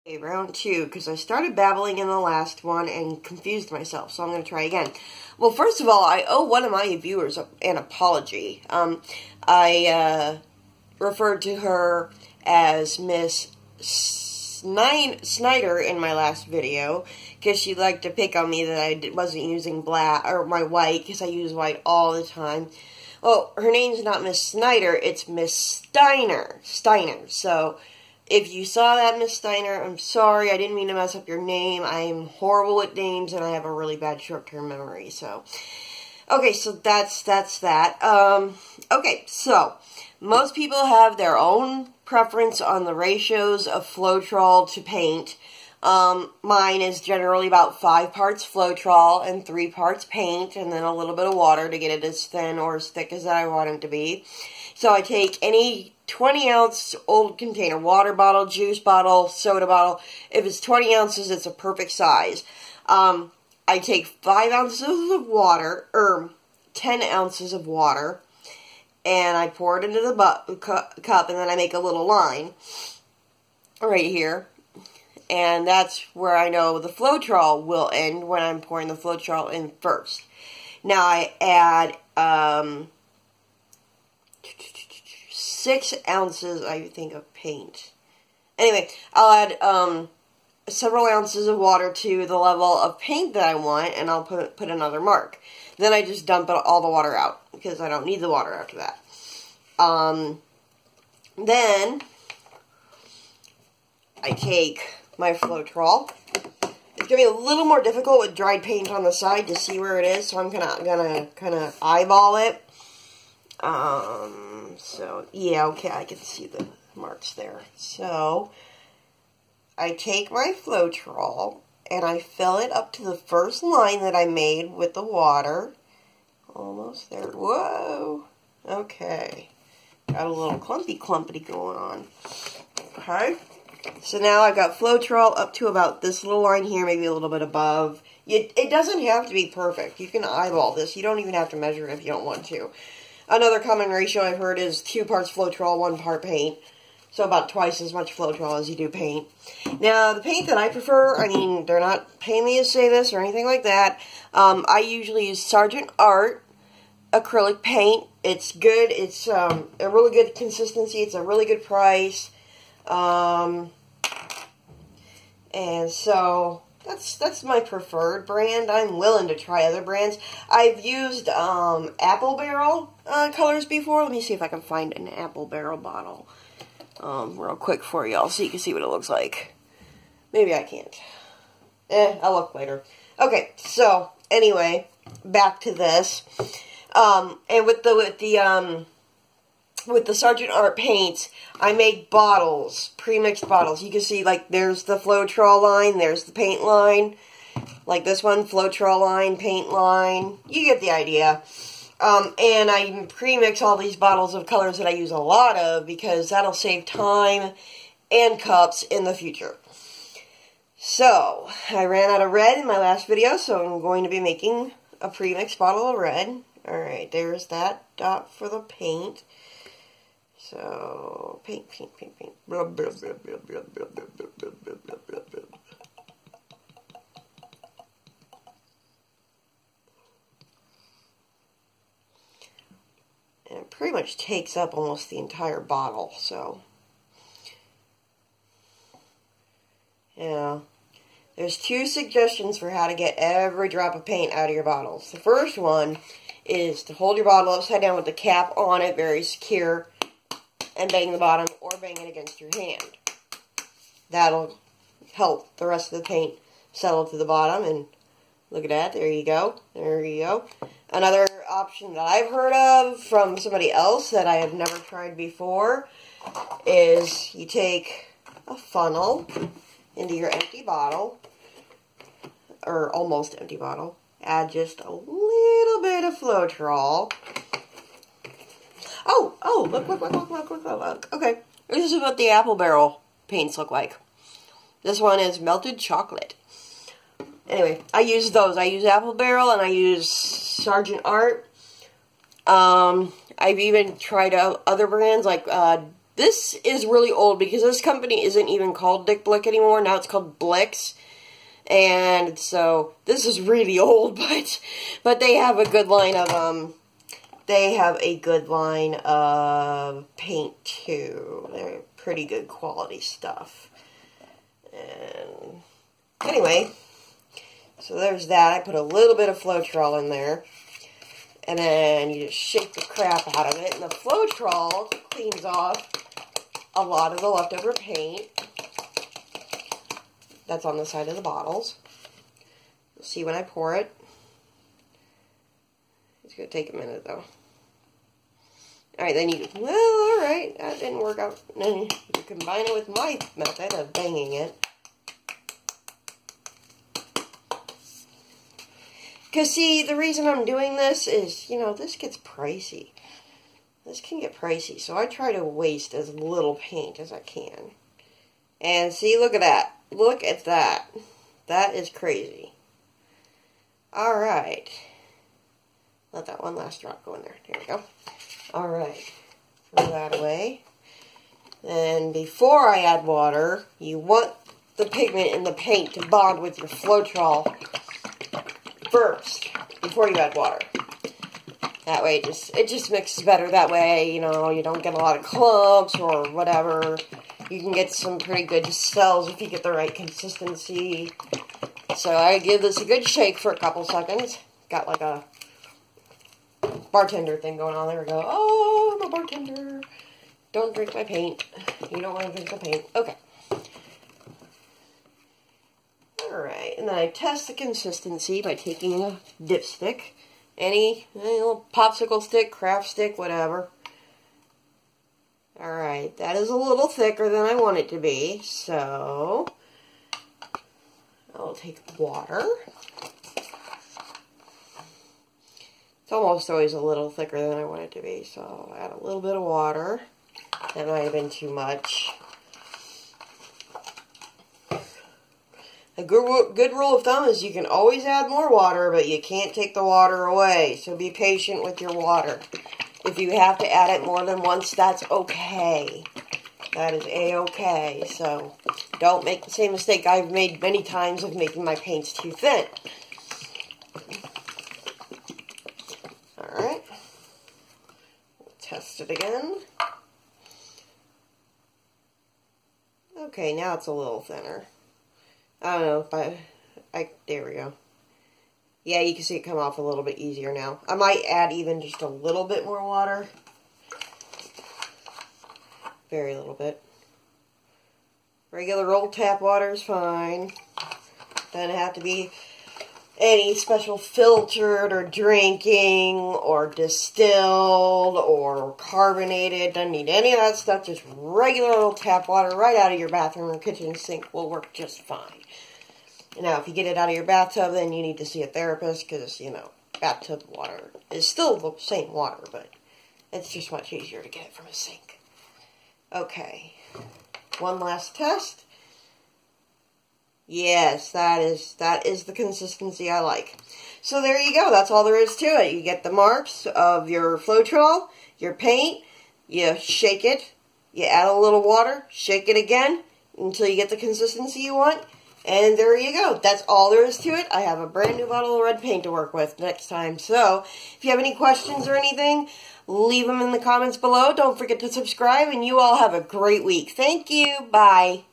Okay, round two, because I started babbling in the last one and confused myself, so I'm going to try again. Well, first of all, I owe one of my viewers an apology. I referred to her as Miss Snyder in my last video, because she liked to pick on me that I wasn't using black, or my white, because I use white all the time. Well, her name's not Miss Snyder, it's Miss Steiner, so if you saw that, Miss Steiner, I'm sorry, I didn't mean to mess up your name. I'm horrible at names, and I have a really bad short-term memory, so. Okay, so that's that. Okay, so, most people have their own preference on the ratios of Floetrol to paint. Mine is generally about 5 parts Floetrol and 3 parts paint, and then a little bit of water to get it as thin or as thick as I want it to be. So I take any 20-ounce old container, water bottle, juice bottle, soda bottle. If it's 20 ounces, it's a perfect size. I take 5 ounces of water, or 10 ounces of water, and I pour it into the cup, and then I make a little line right here. And that's where I know the Floetrol will end, when I'm pouring the Floetrol in first. Now I add 6 ounces, I think, of paint. Anyway, I'll add several ounces of water to the level of paint that I want, and I'll put another mark. Then I just dump all the water out, because I don't need the water after that. Then I take my Floetrol. It's going to be a little more difficult with dried paint on the side to see where it is, so I'm gonna kind of eyeball it. So, yeah, okay, I can see the marks there. So, I take my Floetrol, and I fill it up to the first line that I made with the water. Almost there. Whoa! Okay. Got a little clumpity going on. Okay. So now I've got Floetrol up to about this little line here, maybe a little bit above. It doesn't have to be perfect. You can eyeball this. You don't even have to measure it if you don't want to. Another common ratio I've heard is 2 parts Floetrol, 1 part paint. So about twice as much Floetrol as you do paint. Now, the paint that I prefer, I mean, they're not paying me to say this or anything like that. I usually use Sargent Art acrylic paint. It's good. It's a really good consistency. It's a really good price. And so that's my preferred brand. I'm willing to try other brands. I've used Apple Barrel colors before. Let me see if I can find an Apple Barrel bottle real quick for y'all so you can see what it looks like. Maybe I can't. I'll look later. Okay, so anyway, back to this. And with the Sargent Art paints, I make bottles, pre-mixed bottles. You can see, like, there's the Floetrol line, there's the paint line. Like this one, Floetrol line, paint line. You get the idea. And I pre-mix all these bottles of colors that I use a lot of, because that'll save time and cups in the future. So, I ran out of red in my last video, so I'm going to be making a pre-mixed bottle of red. Alright, there's that dot for the paint. So, paint. Blah, blah, blah, blah, blah, blah, blah, blah, blah, blah, blah, blah. And it pretty much takes up almost the entire bottle, so. Yeah. There's 2 suggestions for how to get every drop of paint out of your bottles. The first one is to hold your bottle upside down with the cap on it, very secure, and bang the bottom, or bang it against your hand. That'll help the rest of the paint settle to the bottom, and look at that, there you go, there you go. Another option that I've heard of from somebody else that I have never tried before is you take a funnel into your empty bottle, or almost empty bottle, add just a little bit of Floetrol. Oh, look. Okay, this is what the Apple Barrel paints look like. This one is melted chocolate. Anyway, I use those. I use Apple Barrel and I use Sargent Art. I've even tried out other brands like This is really old because this company isn't even called Dick Blick anymore. Now it's called Blicks. And so this is really old, but they have a good line of paint too. They're pretty good quality stuff. And anyway, so there's that. I put a little bit of Floetrol in there. And then you just shake the crap out of it. And the Floetrol cleans off a lot of the leftover paint that's on the side of the bottles. You'll see when I pour it. It's going to take a minute though. Alright, then you, well, alright, that didn't work out. Then you combine it with my method of banging it. Because, see, the reason I'm doing this is, you know, this gets pricey. This can get pricey, so I try to waste as little paint as I can. And, see, look at that. Look at that. That is crazy. Alright. Let that one last drop go in there. There we go. Alright. Throw that away. And before I add water, you want the pigment in the paint to bond with your Floetrol first, before you add water. That way it just mixes better. That way, you know, you don't get a lot of clumps or whatever. You can get some pretty good cells if you get the right consistency. So I give this a good shake for a couple seconds. Got like a bartender thing going on. There we go. Oh, I'm a bartender. Don't drink my paint. You don't want to drink the paint. Okay. Alright, and then I test the consistency by taking a dipstick. Any little popsicle stick, craft stick, whatever. Alright, that is a little thicker than I want it to be, so I'll take water. It's almost always a little thicker than I want it to be, so I'll add a little bit of water. That might have been too much. A good rule of thumb is you can always add more water, but you can't take the water away. So be patient with your water. If you have to add it more than once, that's okay. That is a-okay. So don't make the same mistake I've made many times of making my paints too thin. Alright. We'll test it again. Okay, now it's a little thinner. I don't know if there we go. Yeah, you can see it come off a little bit easier now. I might add even just a little bit more water. Very little bit. Regular roll tap water is fine. Doesn't have to be any special filtered or drinking or distilled or carbonated. Doesn't need any of that stuff. Just regular old tap water right out of your bathroom or kitchen sink will work just fine. Now, if you get it out of your bathtub, then you need to see a therapist because, you know, bathtub water is still the same water, but it's just much easier to get it from a sink. Okay. One last test. Yes, that is the consistency I like. So there you go. That's all there is to it. You get the marks of your Floetrol, your paint, you shake it, you add a little water, shake it again until you get the consistency you want, and there you go. That's all there is to it. I have a brand new bottle of red paint to work with next time. So if you have any questions or anything, leave them in the comments below. Don't forget to subscribe, and you all have a great week. Thank you. Bye.